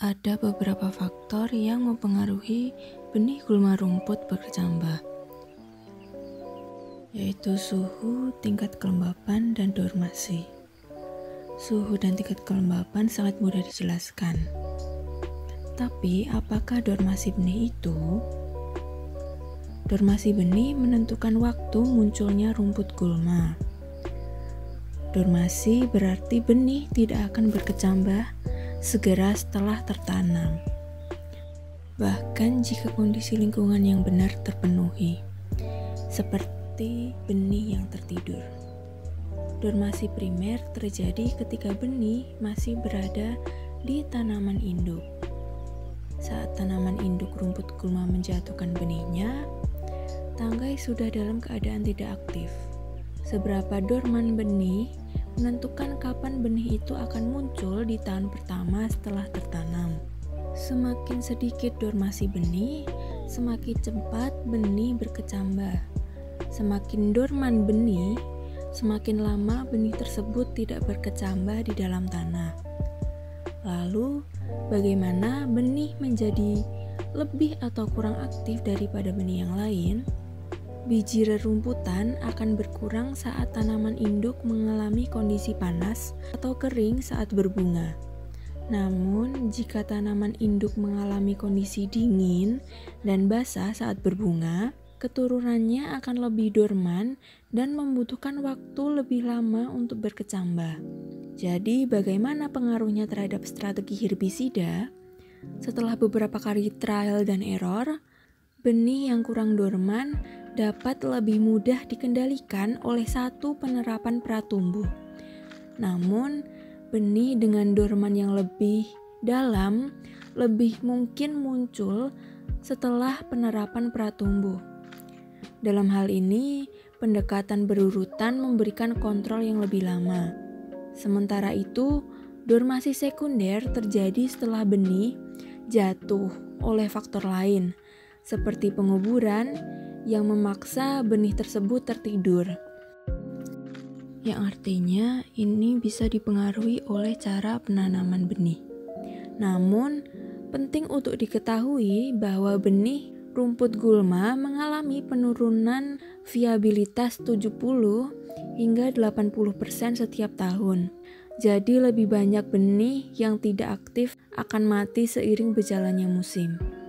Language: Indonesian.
Ada beberapa faktor yang mempengaruhi benih gulma rumput berkecambah, yaitu suhu, tingkat kelembapan, dan dormasi. Suhu dan tingkat kelembapan sangat mudah dijelaskan. Tapi, apakah dormasi benih itu? Dormasi benih menentukan waktu munculnya rumput gulma. Dormasi berarti benih tidak akan berkecambah segera setelah tertanam, bahkan jika kondisi lingkungan yang benar terpenuhi, seperti benih yang tertidur. Dormasi primer terjadi ketika benih masih berada di tanaman induk. Saat tanaman induk rumput gulma menjatuhkan benihnya, tangkai sudah dalam keadaan tidak aktif. Seberapa dorman benih menentukan kapan benih itu akan muncul di tahun pertama setelah tertanam. Semakin sedikit dormasi benih, semakin cepat benih berkecambah. Semakin dorman benih, semakin lama benih tersebut tidak berkecambah di dalam tanah. Lalu, bagaimana benih menjadi lebih atau kurang aktif daripada benih yang lain? Biji rerumputan akan berkurang saat tanaman induk mengalami kondisi panas atau kering saat berbunga. Namun, jika tanaman induk mengalami kondisi dingin dan basah saat berbunga, keturunannya akan lebih dorman dan membutuhkan waktu lebih lama untuk berkecambah. Jadi, bagaimana pengaruhnya terhadap strategi herbisida? Setelah beberapa kali trial dan error, benih yang kurang dorman dapat lebih mudah dikendalikan oleh satu penerapan pratumbuh. Namun, benih dengan dorman yang lebih dalam lebih mungkin muncul setelah penerapan pratumbuh. Dalam hal ini, pendekatan berurutan memberikan kontrol yang lebih lama. Sementara itu, dormasi sekunder terjadi setelah benih jatuh oleh faktor lain, seperti penguburan yang memaksa benih tersebut tertidur. Yang artinya ini bisa dipengaruhi oleh cara penanaman benih. Namun, penting untuk diketahui bahwa benih rumput gulma mengalami penurunan viabilitas 70 hingga 80% setiap tahun. Jadi lebih banyak benih yang tidak aktif akan mati seiring berjalannya musim.